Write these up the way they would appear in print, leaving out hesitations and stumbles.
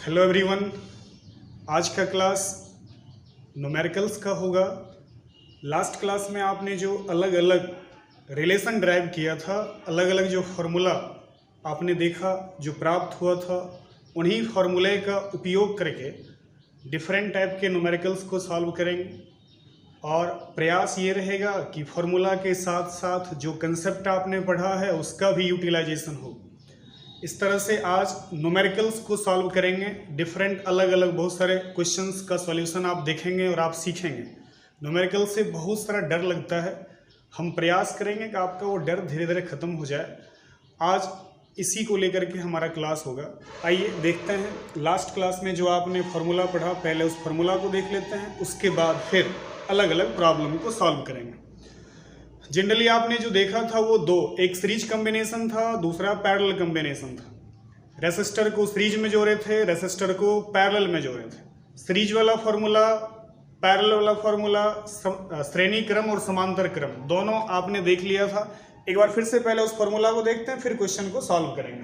Hello everyone. आज का class numericals का होगा। लास्ट क्लास में आपने जो अलग अलग रिलेशन ड्राइव किया था, अलग अलग जो फार्मूला आपने देखा, जो प्राप्त हुआ था, उन्हीं फार्मूले का उपयोग करके डिफरेंट टाइप के न्यूमेरिकल्स को सॉल्व करेंगे। और प्रयास ये रहेगा कि फार्मूला के साथ साथ जो कंसेप्ट आपने पढ़ा है उसका भी यूटिलाइजेशन हो। इस तरह से आज न्यूमेरिकल्स को सॉल्व करेंगे। डिफरेंट अलग अलग बहुत सारे क्वेश्चंस का सॉल्यूशन आप देखेंगे और आप सीखेंगे। न्यूमेरिकल से बहुत सारा डर लगता है, हम प्रयास करेंगे कि आपका वो डर धीरे धीरे ख़त्म हो जाए। आज इसी को लेकर के हमारा क्लास होगा। आइए देखते हैं लास्ट क्लास में जो आपने फार्मूला पढ़ा, पहले उस फार्मूला को देख लेते हैं, उसके बाद फिर अलग अलग प्रॉब्लम को सॉल्व करेंगे। जनरली आपने जो देखा था वो दो, एक सीरीज कॉम्बिनेशन था, दूसरा पैरेलल कॉम्बिनेशन था। रेसिस्टर को सीरीज में जोड़े थे, रेसिस्टर को पैरेलल में जोड़े थे। सीरीज वाला फार्मूला, पैरेलल वाला फार्मूला, श्रेणी क्रम और समांतर क्रम दोनों आपने देख लिया था। एक बार फिर से पहले उस फार्मूला को देखते हैं, फिर क्वेश्चन को सॉल्व करेंगे।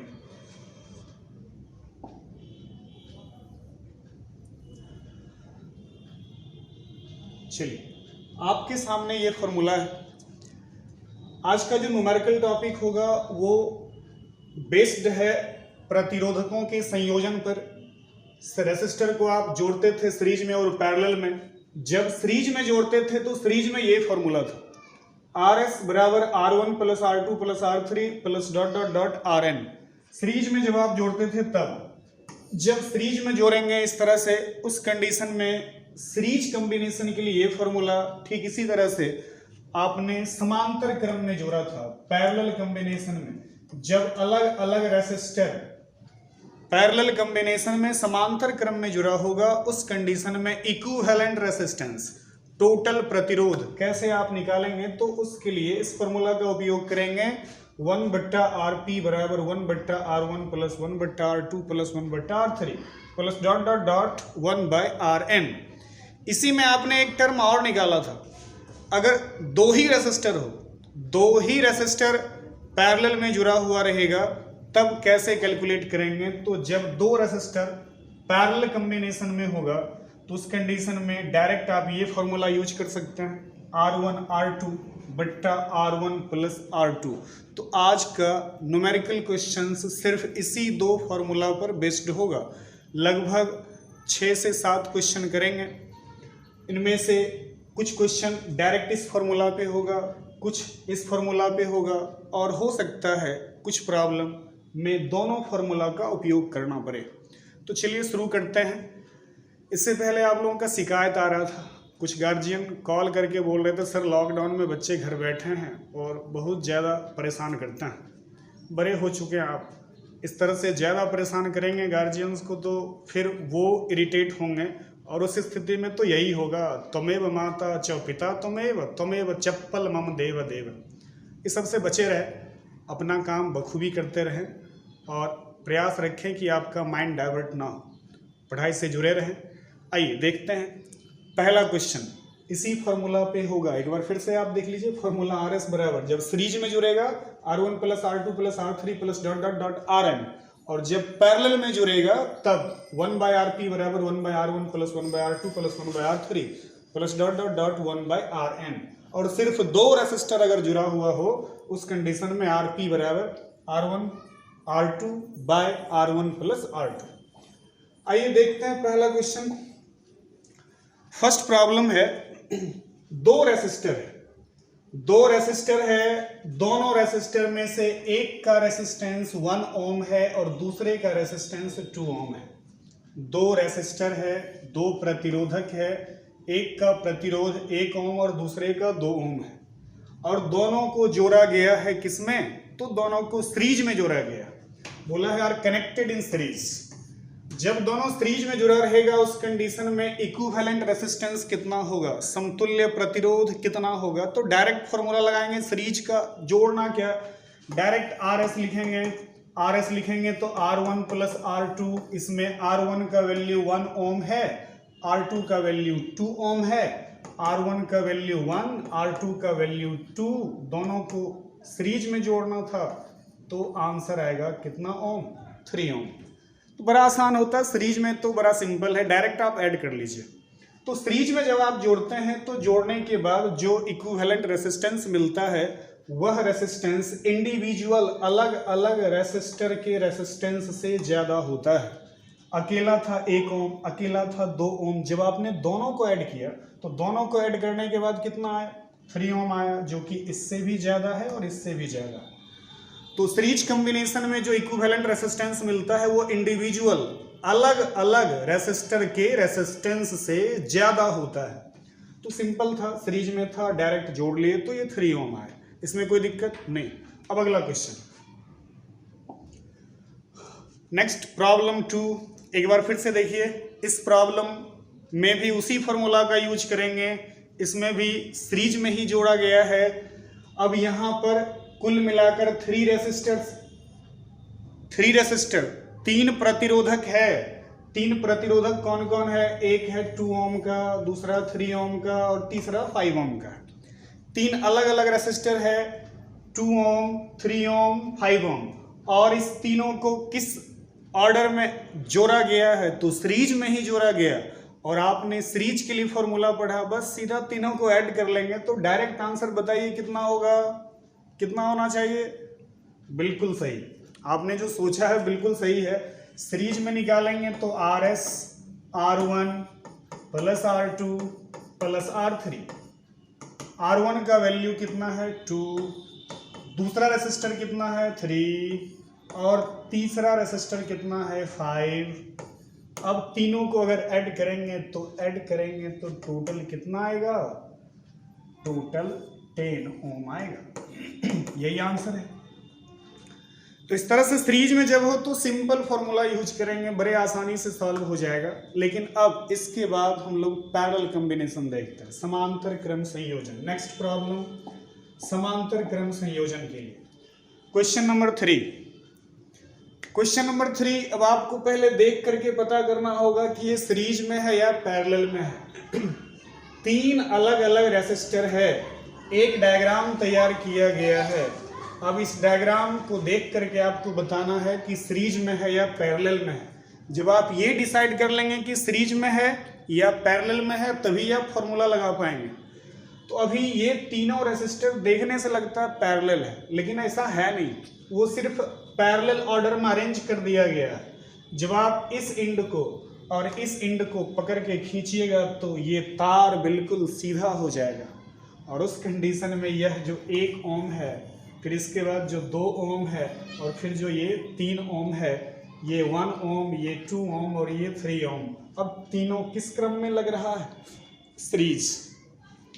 चलिए, आपके सामने ये फार्मूला है। आज का जो न्यूमेरिकल टॉपिक होगा वो बेस्ड है प्रतिरोधकों के संयोजन पर। रेसिस्टर को आप जोड़ते थे सीरीज में और पैरेलल में। जब सीरीज में जोड़ते थे तो सीरीज में ये फॉर्मूला था, RS बराबर R1 plus R2 plus R3 plus dot dot dot RN। Series में जब आप जोड़ते थे तब, जब सीरीज में जोड़ेंगे इस तरह से, उस कंडीशन में सीरीज कॉम्बिनेशन के लिए ये फॉर्मूला, ठीक इसी तरह से आपने समांतर क्रम में जोड़ा था पैरेलल कॉम्बिनेशन में। जब अलग अलग रेसिस्टर पैरेलल कॉम्बिनेशन में समांतर क्रम में जुड़ा होगा, उस कंडीशन में इक्विवेलेंट रेसिस्टेंस, टोटल प्रतिरोध कैसे आप निकालेंगे, तो उसके लिए इस फॉर्मूला का उपयोग करेंगे। 1/RP बराबर 1/R1 plus 1/R2 plus 1/R3 plus dot dot dot 1/RN। इसी में आपने एक टर्म और निकाला था, अगर दो ही रेसिस्टर हो, दो ही रेसिस्टर पैरेलल में जुड़ा हुआ रहेगा, तब कैसे कैलकुलेट करेंगे। तो जब दो रेसिस्टर पैरेलल कॉम्बिनेशन में होगा तो उस कंडीशन में डायरेक्ट आप ये फॉर्मूला यूज कर सकते हैं, R1 R2 बट्टा R1 प्लस R2। तो आज का न्यूमेरिकल क्वेश्चन सिर्फ इसी दो फॉर्मूला पर बेस्ड होगा। लगभग 6 से 7 क्वेश्चन करेंगे। इनमें से कुछ क्वेश्चन डायरेक्ट इस फॉर्मूला पे होगा, कुछ इस फॉर्मूला पे होगा, और हो सकता है कुछ प्रॉब्लम में दोनों फार्मूला का उपयोग करना पड़े। तो चलिए शुरू करते हैं। इससे पहले आप लोगों का शिकायत आ रहा था, कुछ गार्जियन कॉल करके बोल रहे थे, सर लॉकडाउन में बच्चे घर बैठे हैं और बहुत ज़्यादा परेशान करते हैं। बड़े हो चुके हैं आप, इस तरह से ज़्यादा परेशान करेंगे गार्जियंस को तो फिर वो इरिटेट होंगे, और उस स्थिति में तो यही होगा, त्वमेव माता च पिता त्वमेव चप्पल मम देव देव। इस सबसे बचे रहे, अपना काम बखूबी करते रहें और प्रयास रखें कि आपका माइंड डाइवर्ट ना हो, पढ़ाई से जुड़े रहें। आइए देखते हैं पहला क्वेश्चन, इसी फार्मूला पे होगा। एक बार फिर से आप देख लीजिए, फार्मूला RS बराबर जब सीरीज में जुड़ेगा R1 plus R2 plus R3 plus dot dot dot RN, और जब पैरेलल में जुड़ेगा तब 1/RP बराबर 1/R1 plus 1/R2 plus 1/R3 plus dot dot dot 1/RN। और सिर्फ दो रेसिस्टर अगर जुड़ा हुआ हो, उस कंडीशन में RP बराबर R1 R2 bye R1 plus R2। आइए देखते हैं पहला क्वेश्चन। फर्स्ट प्रॉब्लम है, दो रेसिस्टर है, दोनों रेसिस्टर में से एक का रेसिस्टेंस 1 ओम है और दूसरे का रेसिस्टेंस 2 ओम है। दो रेसिस्टर है, दो प्रतिरोधक है, एक का प्रतिरोध 1 ओम और दूसरे का 2 ओम है, और दोनों को जोड़ा गया है किसमें, तो दोनों को सीरीज में जोड़ा गया। बोला है आर कनेक्टेड इन सीरीज। जब दोनों सीरीज में जुड़ा रहेगा, उस कंडीशन में इक्विवेलेंट रेसिस्टेंस कितना होगा, समतुल्य प्रतिरोध कितना होगा। तो डायरेक्ट फॉर्मूला लगाएंगे सीरीज का। जोड़ना क्या, डायरेक्ट RS लिखेंगे तो R1 प्लस R2, इसमें R1 का वैल्यू 1 ओम है, R2 का वैल्यू 2 ओम है, R1 का वैल्यू 1, R2 का वैल्यू 2, दोनों को सीरीज में जोड़ना था, तो आंसर आएगा कितना ओम, 3 ओम। तो बड़ा आसान होता है। सीरीज में तो बड़ा सिंपल है, डायरेक्ट आप ऐड कर लीजिए। तो सीरीज में जब आप जोड़ते हैं तो जोड़ने के बाद जो इक्विवेलेंट रेसिस्टेंस मिलता है वह रेसिस्टेंस इंडिविजुअल अलग अलग रेसिस्टर के रेसिस्टेंस से ज़्यादा होता है। अकेला था 1 ओम, अकेला था 2 ओम, जब आपने दोनों को ऐड किया तो दोनों को ऐड करने के बाद कितना आया, 3 ओम आया, जो कि इससे भी ज़्यादा है और इससे भी ज़्यादा है। तो सीरीज कॉम्बिनेशन में जो इक्विवेलेंट रेसिस्टेंस मिलता है वो इंडिविजुअल अलग अलग रेसिस्टर के रेसिस्टेंस से ज़्यादा होता है। तो सिंपल था, सीरीज में था, डायरेक्ट जोड़ लिए तो ये 3 ओम आए, इसमें कोई दिक्कत नहीं। अब अगला क्वेश्चन, नेक्स्ट प्रॉब्लम 2। एक बार फिर से देखिए, इस प्रॉब्लम में भी उसी फॉर्मूला का यूज करेंगे, इसमें भी सीरीज में ही जोड़ा गया है। अब यहाँ पर कुल मिलाकर 3 रेसिस्टर 3 प्रतिरोधक है। 3 प्रतिरोधक कौन कौन है, एक है 2 ओम का, दूसरा 3 ओम का और तीसरा 5 ओम का। 3 अलग अलग रेसिस्टर है, 2 ओम, 3 ओम, 5 ओम, और इस तीनों को किस ऑर्डर में जोड़ा गया है, तो सीरीज में ही जोड़ा गया। और आपने सीरीज के लिए फॉर्मूला पढ़ा, बस सीधा तीनों को ऐड कर लेंगे तो डायरेक्ट आंसर बताइए कितना होगा, कितना होना चाहिए। बिल्कुल सही, आपने जो सोचा है बिल्कुल सही है। सीरीज में निकालेंगे तो RS R1 plus R2 plus R3। R1 का वैल्यू कितना है 2, दूसरा रेसिस्टर कितना है 3 और तीसरा रेसिस्टर कितना है 5। अब तीनों को अगर ऐड करेंगे तो टोटल कितना आएगा, टोटल 10 ओम आएगा। यही आंसर है। तो इस तरह से सीरीज में जब हो तो सिंपल फॉर्मूला यूज करेंगे, बड़े आसानी से सॉल्व हो जाएगा। लेकिन अब इसके बाद हम लोग पैरेलल कॉम्बिनेशन देखते हैं, समांतर क्रम संयोजन। नेक्स्ट प्रॉब्लम, समांतर क्रम संयोजन के लिए क्वेश्चन नंबर 3। क्वेश्चन नंबर 3, अब आपको पहले देख करके पता करना होगा कि ये सीरीज में है या पैरेलल में है। 3 अलग अलग रेसिस्टर है, एक डायग्राम तैयार किया गया है। अब इस डायग्राम को देख करके आपको बताना है कि सीरीज में है या पैरेलल में है। जब आप ये डिसाइड कर लेंगे कि सीरीज में है या पैरेलल में है तभी आप फॉर्मूला लगा पाएंगे। तो अभी ये तीनों रेसिस्टर देखने से लगता है पैरेलल है, लेकिन ऐसा है नहीं, वो सिर्फ पैरेलल ऑर्डर में अरेंज कर दिया गया है। जब आप इस एंड को और इस एंड को पकड़ के खींचिएगा तो ये तार बिल्कुल सीधा हो जाएगा। और उस कंडीशन में यह जो 1 ओम है, फिर इसके बाद जो 2 ओम है, और फिर जो ये 3 ओम है, ये 1 ओम, ये 2 ओम और ये 3 ओम। अब तीनों किस क्रम में लग रहा है, सीरीज।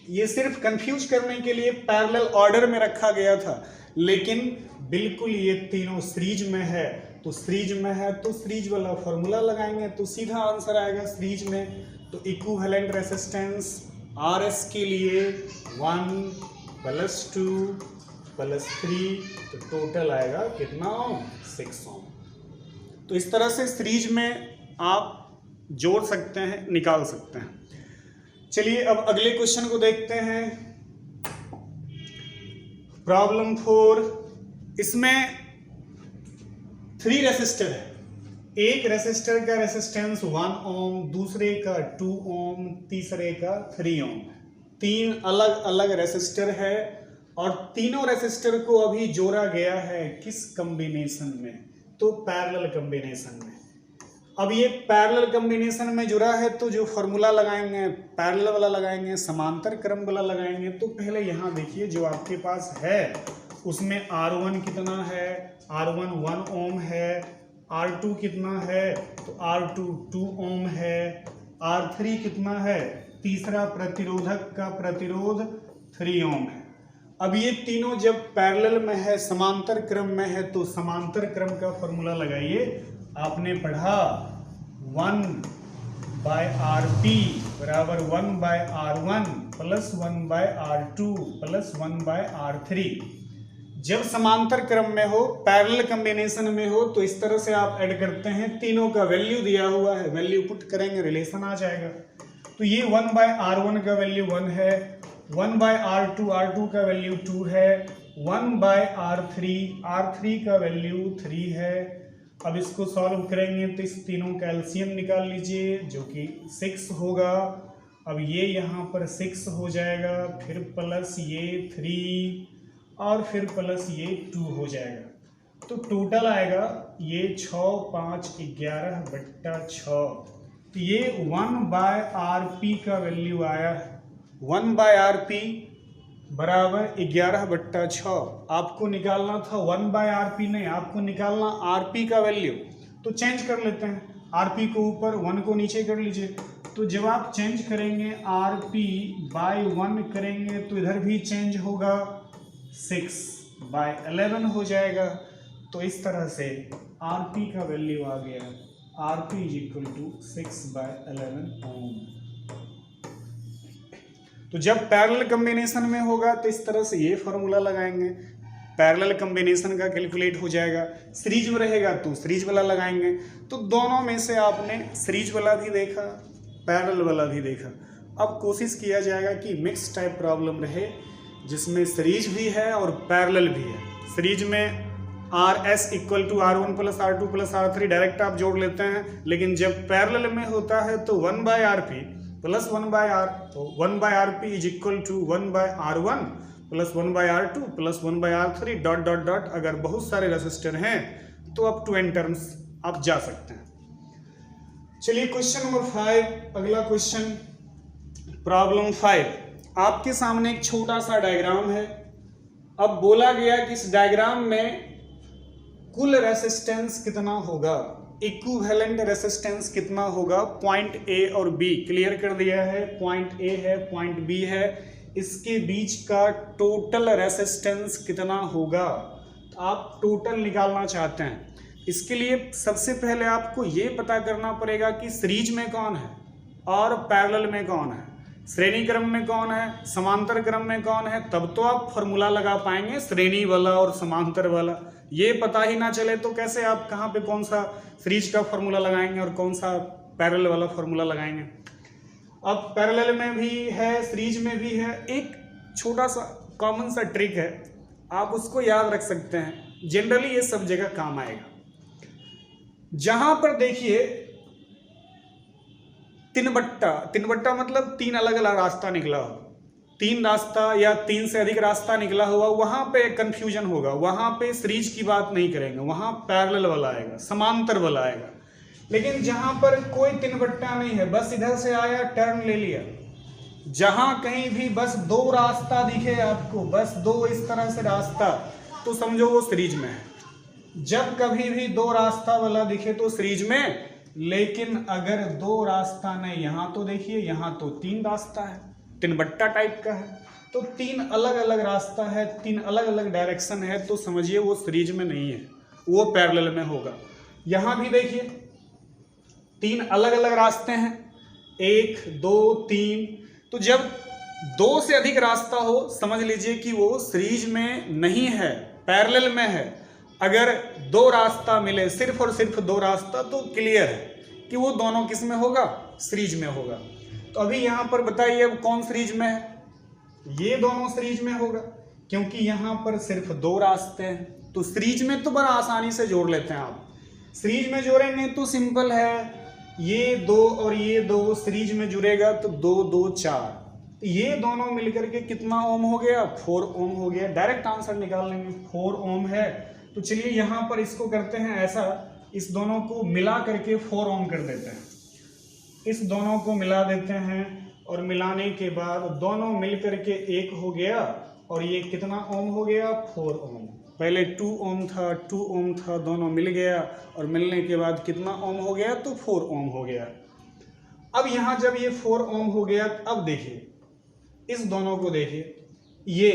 ये सिर्फ कंफ्यूज करने के लिए पैरेलल ऑर्डर में रखा गया था, लेकिन बिल्कुल ये तीनों सीरीज में है। तो सीरीज में है तो सीरीज वाला फॉर्मूला लगाएंगे तो सीधा आंसर आएगा सीरीज में। तो इक्विवेलेंट रेसिस्टेंस RS के लिए 1 प्लस 2 प्लस 3, तो टोटल आएगा कितना ओम, 6 ओम। तो इस तरह से सीरीज में आप जोड़ सकते हैं, निकाल सकते हैं। चलिए अब अगले क्वेश्चन को देखते हैं, प्रॉब्लम 4। इसमें 3 रेसिस्टर है, एक रेसिस्टर का रेसिस्टेंस 1 ओम, दूसरे का 2 ओम, तीसरे का 3 ओम। 3 अलग अलग रेसिस्टर है और तीनों रेसिस्टर को अभी जोड़ा गया है किस कॉम्बिनेशन में, तो पैरेलल कॉम्बिनेशन में। अब ये पैरेलल कॉम्बिनेशन में जुड़ा है तो जो फॉर्मूला लगाएंगे पैरेलल वाला लगाएंगे, समांतर क्रम वाला लगाएंगे। तो पहले यहाँ देखिए जो आपके पास है उसमें R1 कितना है, R1 1 ओम है, R2 कितना है, तो R2 2 ओम है, R3 कितना है, तीसरा प्रतिरोधक का प्रतिरोध 3 ओम है। अब ये तीनों जब पैरेलल में है, समांतर क्रम में है, तो समांतर क्रम का फॉर्मूला लगाइए। आपने पढ़ा 1/RP बराबर 1/R1 plus 1/R2 plus 1/R3। जब समांतर क्रम में हो, पैरेलल कॉम्बिनेशन में हो, तो इस तरह से आप ऐड करते हैं। तीनों का वैल्यू दिया हुआ है, वैल्यू पुट करेंगे, रिलेशन आ जाएगा। तो ये 1/R1 का वैल्यू 1 है, 1/R2 R2 का वैल्यू 2 है, 1/R3 R3 का वैल्यू 3 है, अब इसको सॉल्व करेंगे तो इस तीनों का एलसीएम निकाल लीजिए जो कि 6 होगा। अब ये यहाँ पर 6 हो जाएगा, फिर प्लस ये 3 और फिर प्लस ये 2 हो जाएगा। तो टोटल आएगा ये 6 5 11 बट्टा 6। तो ये 1/RP का वैल्यू आया है। 1/RP बराबर 11 बट्टा 6। आपको निकालना था 1/RP नहीं, आपको निकालना RP का वैल्यू। तो चेंज कर लेते हैं, RP को ऊपर 1 को नीचे कर लीजिए। तो जब आप चेंज करेंगे RP/1 करेंगे तो इधर भी चेंज होगा, 6/11 हो जाएगा। तो इस तरह से RP का वैल्यू आ गया, RP = 6/11 ओम। तो जब पैरेलल कॉम्बिनेशन में होगा तो इस तरह से ये फॉर्मूला लगाएंगे, पैरेलल कॉम्बिनेशन का कैलकुलेट हो जाएगा। सीरीज में रहेगा तो सीरीज वाला लगाएंगे। तो दोनों में से आपने सीरीज वाला भी देखा, पैरेलल वाला भी देखा। अब कोशिश किया जाएगा कि मिक्स टाइप प्रॉब्लम रहे जिसमें सीरीज भी है और पैरेलल भी है। सीरीज में RS = R1 + R2 + R3 direct आप जोड़ लेते हैं, लेकिन जब पैरेलल में होता है तो 1/RP + 1/R, तो 1/RP = 1/R1 + 1/R2 + 1/R3 ... अगर बहुत सारे रेसिस्टर हैं तो अप टू n टर्म्स आप जा सकते हैं। चलिए क्वेश्चन नंबर 5, अगला क्वेश्चन प्रॉब्लम 5। आपके सामने एक छोटा सा डायग्राम है। अब बोला गया कि इस डायग्राम में कुल रेसिस्टेंस कितना होगा, इक्विवेलेंट रेसिस्टेंस कितना होगा। पॉइंट A और B क्लियर कर दिया है, पॉइंट A है, पॉइंट B है, इसके बीच का टोटल रेसिस्टेंस कितना होगा। तो आप टोटल निकालना चाहते हैं। इसके लिए सबसे पहले आपको ये पता करना पड़ेगा कि सीरीज में कौन है और पैरेलल में कौन है, श्रेणी क्रम में कौन है, समांतर क्रम में कौन है। तब तो आप फॉर्मूला लगा पाएंगे श्रेणी वाला और समांतर वाला। ये पता ही ना चले तो कैसे आप कहाँ पे कौन सा सीरीज का फॉर्मूला लगाएंगे और कौन सा पैरेलल वाला फॉर्मूला लगाएंगे। अब पैरेलल में भी है, सीरीज में भी है। एक छोटा सा कॉमन सा ट्रिक है, आप उसको याद रख सकते हैं, जनरली ये सब जगह काम आएगा। जहां पर देखिए 3 बट्टा मतलब 3 अलग अलग रास्ता निकला हो, 3 रास्ता या 3 से अधिक रास्ता निकला हुआ, वहां पे कंफ्यूजन होगा। वहां पे सीरीज की बात नहीं करेंगे, वहां पैरेलल वाला आएगा, समांतर वाला आएगा। लेकिन जहां पर कोई 3 बट्टा नहीं है, बस इधर से आया टर्न ले लिया, जहां कहीं भी बस 2 रास्ता दिखे आपको, बस 2 इस तरह से रास्ता, तो समझो वो सीरीज में है। जब कभी भी 2 रास्ता वाला दिखे तो सीरीज में, लेकिन अगर 2 रास्ता नहीं, यहां तो देखिए यहां तो 3 रास्ता है, 3 बट्टा टाइप का है, तो 3 अलग अलग रास्ता है, 3 अलग अलग डायरेक्शन है, तो समझिए वो सीरीज में नहीं है, वो पैरेलल में होगा। यहां भी देखिए 3 अलग अलग रास्ते हैं, 1 2 3। तो जब 2 से अधिक रास्ता हो समझ लीजिए कि वो सीरीज में नहीं है, पैरेलल में है। अगर 2 रास्ता मिले, सिर्फ और सिर्फ 2 रास्ता, तो क्लियर है कि वो दोनों किस में होगा, सीरीज में होगा। तो अभी यहाँ पर बताइए अब कौन सीरीज में है, ये दोनों सीरीज में होगा, क्योंकि यहाँ पर सिर्फ 2 रास्ते हैं। तो सीरीज में तो बड़ा आसानी से जोड़ लेते हैं आप। सीरीज में जोड़ेंगे तो सिंपल है, ये 2 और ये 2 सीरीज में जुड़ेगा तो 2 2 4। तो ये दोनों मिलकर के कितना ओम हो गया, 4 ओम हो गया। डायरेक्ट आंसर निकाल लेंगे, 4 ओम है। तो चलिए यहाँ पर इसको करते हैं ऐसा, इस दोनों को मिला करके 4 ओम कर देते हैं। इस दोनों को मिला देते हैं और मिलाने के बाद दोनों मिल करके 1 हो गया, और ये कितना ओम हो गया, 4 ओम। पहले 2 ओम था, 2 ओम था, दोनों मिल गया और मिलने के बाद कितना ओम हो गया, तो 4 ओम हो गया। अब यहाँ जब ये 4 ओम हो गया, अब देखिए इस दोनों को देखिए, ये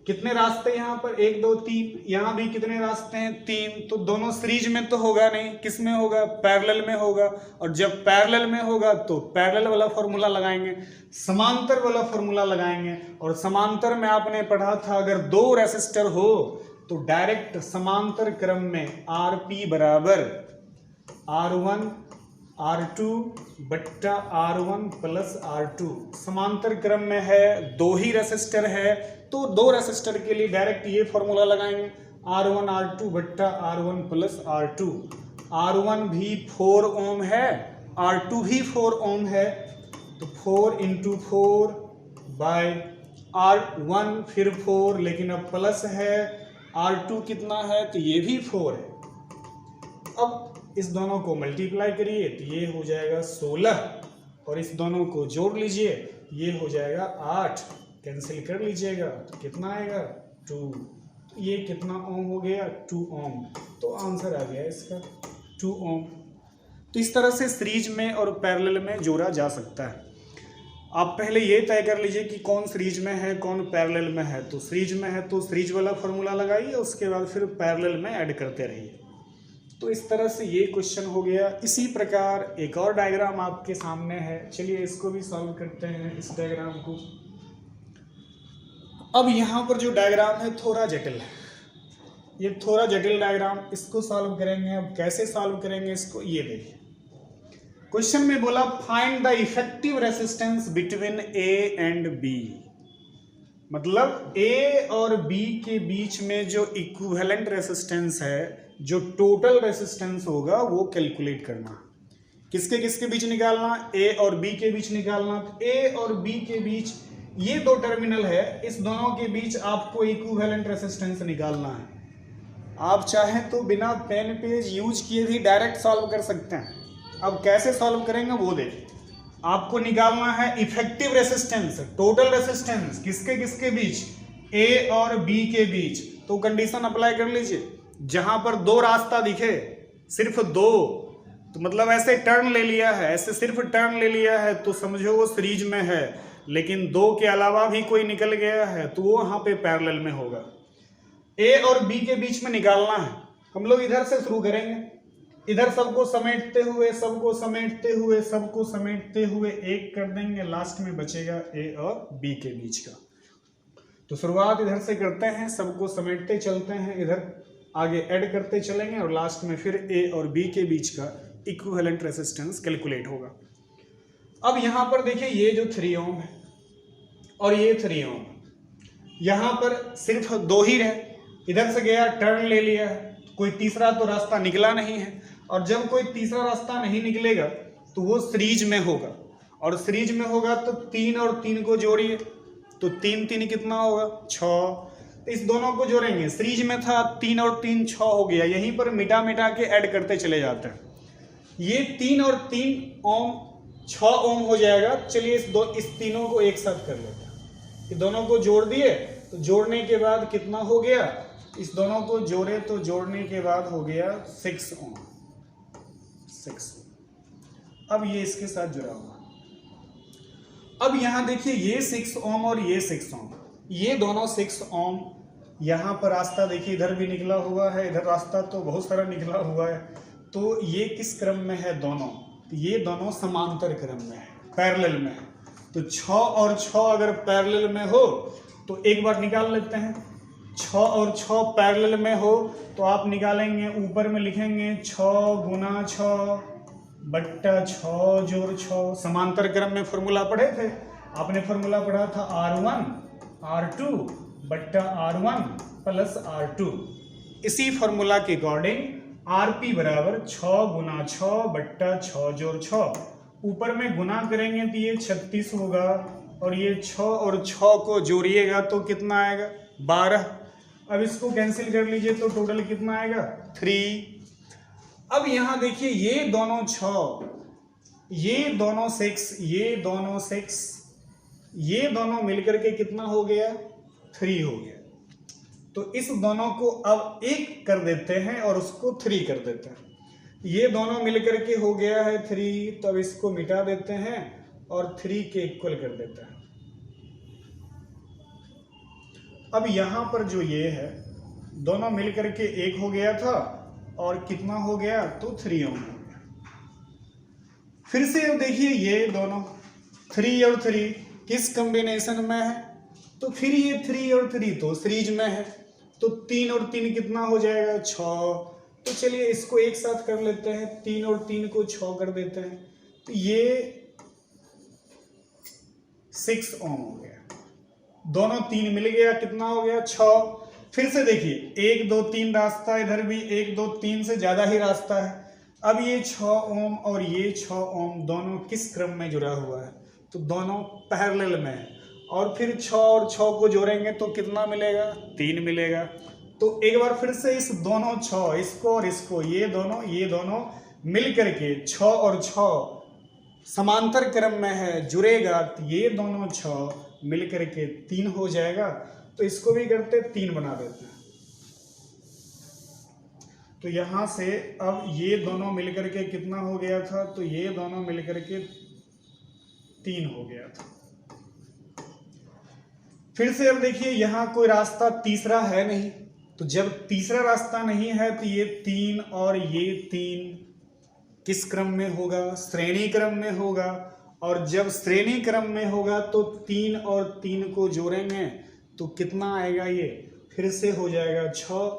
कितने रास्ते यहाँ पर, 1 2 3, यहाँ भी कितने रास्ते हैं, 3। तो दोनों सीरीज में तो होगा नहीं, किस में होगा, पैरेलल में होगा। और जब पैरेलल में होगा तो पैरेलल वाला फॉर्मूला लगाएंगे, समांतर वाला फॉर्मूला लगाएंगे। और समांतर में आपने पढ़ा था अगर 2 रेसिस्टर हो तो डायरेक्ट समांतर क्रम में RP बराबर R1 R2 बट्टा R1 + R2। समांतर क्रम में है, 2 ही रेसिस्टर है, तो 2 रेसिस्टर के लिए डायरेक्ट ये फॉर्मूला लगाएंगे, R1 R2 बट्टा R1 + R2। R1 भी 4 ओम है, R2 भी 4 ओम है, तो 4 इंटू 4 बाय R1 फिर 4, लेकिन अब प्लस है, R2 कितना है, तो ये भी 4 है। अब इस दोनों को मल्टीप्लाई करिए तो ये हो जाएगा 16, और इस दोनों को जोड़ लीजिए, ये हो जाएगा 8, कैंसिल कर लीजिएगा तो कितना आएगा 2। ये कितना ओम हो गया 2 ओम, तो आंसर आ गया इसका 2 ओम। तो इस तरह से सीरीज में और पैरेलल में जोड़ा जा सकता है। आप पहले ये तय कर लीजिए कि कौन सीरीज में है कौन पैरेलल में है। तो सीरीज में है तो सीरीज वाला फॉर्मूला लगाइए, उसके बाद फिर पैरेलल में ऐड करते रहिए। तो इस तरह से ये क्वेश्चन हो गया। इसी प्रकार एक और डायग्राम आपके सामने है, चलिए इसको भी सॉल्व करते हैं, इस डायग्राम को। अब यहाँ पर जो डायग्राम है थोड़ा जटिल है, ये थोड़ा जटिल डायग्राम, इसको सॉल्व करेंगे। अब कैसे सॉल्व करेंगे इसको, ये देखिए क्वेश्चन में बोला find the effective resistance between A and B, मतलब ए और बी के बीच में जो इक्विवेलेंट रेसिस्टेंस है, जो टोटल रेसिस्टेंस होगा वो कैलकुलेट करना। किसके किसके बीच निकालना, ए और बी के बीच निकालना। तो ए और बी के बीच ये दो टर्मिनल है, इस दोनों के बीच आपको इक्विवेलेंट रेसिस्टेंस निकालना है। आप चाहें तो बिना पेन पेज यूज किए भी डायरेक्ट सॉल्व कर सकते हैं। अब कैसे सॉल्व करेंगे वो देखिए। आपको निकालना है इफेक्टिव रेसिस्टेंस, टोटल रेसिस्टेंस किसके किसके बीच, ए और बी के बीच। तो कंडीशन अप्लाई कर लीजिए, जहां पर दो रास्ता दिखे, सिर्फ दो, तो मतलब ऐसे टर्न ले लिया है, ऐसे सिर्फ टर्न ले लिया है तो समझो वो सीरीज में है। लेकिन दो के अलावा भी कोई निकल गया है तो वो वहां पे पैरेलल में होगा। ए और बी के बीच में निकालना है। हम लोग इधर से शुरू करेंगे, इधर सबको समेटते हुए सबको समेटते हुए सबको समेटते हुए एक कर देंगे, लास्ट में बचेगा ए और बी के बीच का। तो शुरुआत इधर से करते हैं, सबको समेटते चलते हैं, इधर आगे ऐड करते चलेंगे और लास्ट में फिर ए और बी के बीच का इक्विवेलेंट रेसिस्टेंस कैलकुलेट होगा। अब यहां पर देखिए ये जो 3 ओम है और ये 3 ओम, यहां पर सिर्फ दो ही रहे, इधर से गया टर्न ले लिया है, कोई तीसरा तो रास्ता निकला नहीं है। और जब कोई तीसरा रास्ता नहीं निकलेगा तो वो सीरीज में होगा, और सीरीज में होगा तो 3 और 3 को जोड़िए, तो 3 3 कितना होगा 6। इस दोनों को जोड़ेंगे, सीरीज में था 3 और 3 6 हो गया, यहीं पर मिटा मिटा के ऐड करते चले जाते हैं। ये 3 और 3 ओम 6 ओम हो जाएगा। चलिए इस तीनों को एक साथ कर लेते हैं। ये दोनों को जोड़ दिए, तो जोड़ने के बाद कितना हो गया, इस दोनों को जोड़े तो जोड़ने के बाद हो गया 6 ओम। 6। अब ये इसके साथ जुड़ा हुआ। अब यहां देखिए ये 6 ओम और ये 6 ओम, ये दोनों 6 ओम। यहां पर रास्ता देखिए इधर भी निकला हुआ है, इधर रास्ता तो बहुत सारा निकला हुआ है। तो ये किस क्रम में है दोनों, तो ये दोनों समांतर क्रम में है, पैरेलल में है। तो 6 और 6 अगर पैरेलल में हो तो एक बार निकाल लेते हैं। 6 और 6 पैरेलल में हो तो आप निकालेंगे, ऊपर में लिखेंगे 6 गुना 6 बट्टा 6 जोड़ 6। समांतर क्रम में फॉर्मूला पढ़े थे आपने, फॉर्मूला पढ़ा था R1 R2 बट्टा R1 प्लस R2। इसी फॉर्मूला के अकॉर्डिंग RP बराबर 6 गुना 6 बट्टा 6 जोड़ 6। ऊपर में गुना करेंगे तो ये 36 होगा, और ये 6 और 6 को जोड़िएगा तो कितना आएगा 12। अब इसको कैंसिल कर लीजिए तो टोटल कितना आएगा 3। अब यहां देखिए ये दोनों 6, ये दोनों 6, ये दोनों 6, ये दोनों मिलकर के कितना हो गया 3 हो गया। तो इस दोनों को अब 1 कर देते हैं और उसको 3 कर देते हैं। ये दोनों मिलकर के हो गया है 3, तो अब इसको मिटा देते हैं और 3 के इक्वल कर देते हैं। अब यहां पर जो ये है दोनों मिलकर के 1 हो गया था, और कितना हो गया तो 3 ओम हो गया। फिर से देखिए ये दोनों 3 और 3 किस कॉम्बिनेशन में है, तो फिर ये 3 और 3 तो सीरीज में है, तो 3 और 3 कितना हो जाएगा 6। तो चलिए इसको एक साथ कर लेते हैं, 3 और 3 को 6 कर देते हैं, तो ये 6 ओम हो गया। दोनों 3 मिल गया, कितना हो गया 6। फिर से देखिए 1 2 3 रास्ता, इधर भी 1 2 3 से ज्यादा ही रास्ता है, अब ये 6 ओम और ये 6 ओम दोनों किस क्रम में जुड़ा हुआ है? तो दोनों पैरेलल में है। और फिर 6 और 6 को जोड़ेंगे तो कितना मिलेगा? 3 मिलेगा। तो एक बार फिर से इस दोनों 6, इसको और इसको, ये दोनों मिल करके 6 और 6 समांतर क्रम में है, जुड़ेगा तो ये दोनों 6 मिल करके 3 हो जाएगा। तो इसको भी करते 3 बना देते हैं। तो यहां से अब ये दोनों मिलकर के कितना हो गया था? तो ये दोनों मिलकर के 3 हो गया था। फिर से अब देखिए यहां कोई रास्ता तीसरा है नहीं, तो जब तीसरा रास्ता नहीं है तो ये 3 और ये 3 किस क्रम में होगा? श्रेणी क्रम में होगा। और जब श्रेणी क्रम में होगा तो 3 और 3 को जोड़ेंगे तो कितना आएगा? ये फिर से हो जाएगा 6।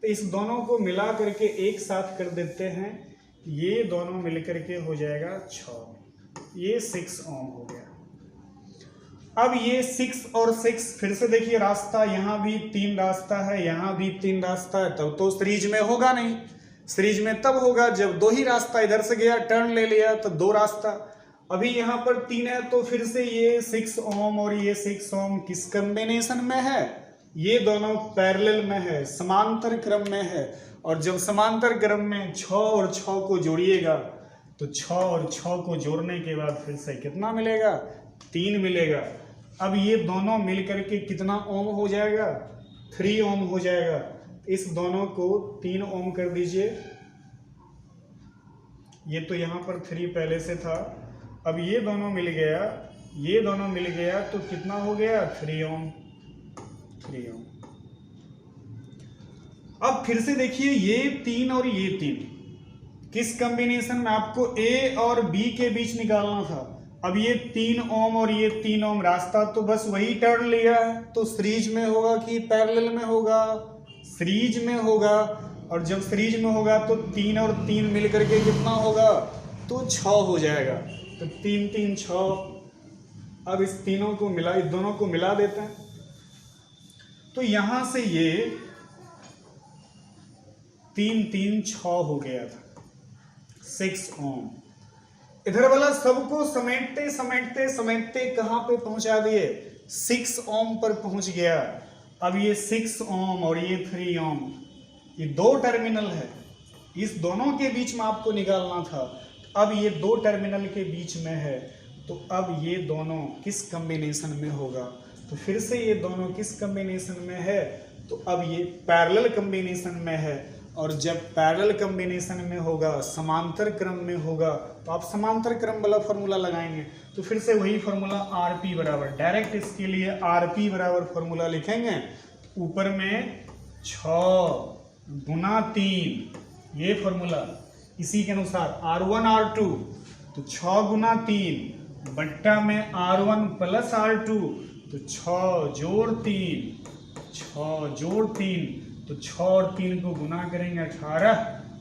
तो इस दोनों को मिला करके एक साथ कर देते हैं, ये दोनों मिलकर के हो जाएगा 6, ये 6 ओम हो गया। अब ये 6 और 6 फिर से देखिए रास्ता, यहाँ भी 3 रास्ता है, यहाँ भी 3 रास्ता है, तब तो सीरीज में होगा नहीं। सीरीज में तब होगा जब 2 ही रास्ता, इधर से गया टर्न ले लिया तो 2 रास्ता। अभी यहाँ पर 3 है तो फिर से ये 6 ओम और ये 6 ओम किस कॉम्बिनेशन में है? ये दोनों पैरेलल में है, समांतर क्रम में है। और जब समांतर क्रम में 6 और 6 को जोड़िएगा तो 6 और 6 को जोड़ने के बाद फिर से कितना मिलेगा? 3 मिलेगा। अब ये दोनों मिलकर के कितना ओम हो जाएगा? 3 ओम हो जाएगा। इस दोनों को 3 ओम कर दीजिए। ये तो यहाँ पर 3 पहले से था, अब ये दोनों मिल गया, ये दोनों मिल गया तो कितना हो गया? 3 ओम। अब फिर से देखिए ये 3 और ये 3 किस कॉम्बिनेशन में? आपको ए और बी के बीच निकालना था। अब ये 3 ओम और ये 3 ओम रास्ता तो बस वही टर्न लिया है, तो सीरीज में होगा कि पैरेलल में होगा? सीरीज में होगा। और जब सीरीज में होगा तो 3 और 3 मिल करके कितना होगा? तो 6 हो जाएगा। तो 3 3 6। अब इस तीनों को मिला, इस दोनों को मिला देते हैं तो यहां से ये 3 3 6 हो गया था, 6 ओम। इधर वाला सबको समेटते समेटते समेटते कहां पे पहुंचा दिए? 6 ओम पर पहुंच गया। अब ये 6 ओम और ये 3 ओम, ये 2 टर्मिनल है, इस दोनों के बीच में आपको निकालना था। अब ये 2 टर्मिनल के बीच में है, तो अब ये दोनों किस कॉम्बिनेशन में होगा? तो फिर से ये दोनों किस कॉम्बिनेशन में है? तो अब ये पैरेलल कॉम्बिनेशन में है। और जब पैरेलल कॉम्बिनेशन में होगा, समांतर क्रम में होगा, तो आप समांतर क्रम वाला फॉर्मूला लगाएंगे। तो फिर से वही फॉर्मूला आरपी बराबर, डायरेक्ट इसके लिए आरपी बराबर फॉर्मूला लिखेंगे। ऊपर में 6 गुना 3, ये फॉर्मूला इसी के अनुसार R1 R2, तो 6 गुना 3 बट्टा में R1 प्लस R2, तो 6 जोड़ 3, 6 जोड़ 3, तो 6 और 3 को गुना करेंगे 18,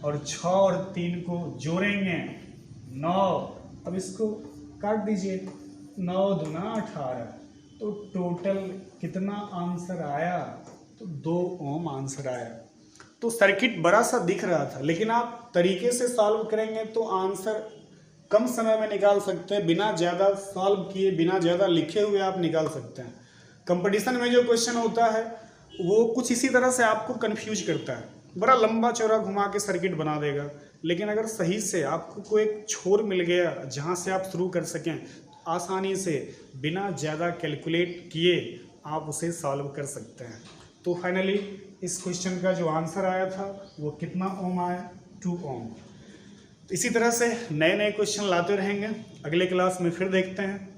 और 6 और 3 को जोड़ेंगे 9। अब इसको काट दीजिए, 9 दूना 18, तो टोटल कितना आंसर आया? तो 2 ओम आंसर आया। तो सर्किट बड़ा सा दिख रहा था, लेकिन आप तरीके से सॉल्व करेंगे तो आंसर कम समय में निकाल सकते हैं, बिना ज़्यादा सॉल्व किए, बिना ज़्यादा लिखे हुए आप निकाल सकते हैं। कंपटीशन में जो क्वेश्चन होता है वो कुछ इसी तरह से आपको कंफ्यूज करता है, बड़ा लंबा चौड़ा घुमा के सर्किट बना देगा। लेकिन अगर सही से आपको कोई एक छोर मिल गया जहाँ से आप शुरू कर सकें, आसानी से बिना ज़्यादा कैलकुलेट किए आप उसे सॉल्व कर सकते हैं। तो फाइनली इस क्वेश्चन का जो आंसर आया था वो कितना ओम आया? 2 ओम। इसी तरह से नए नए क्वेश्चन लाते रहेंगे, अगले क्लास में फिर देखते हैं।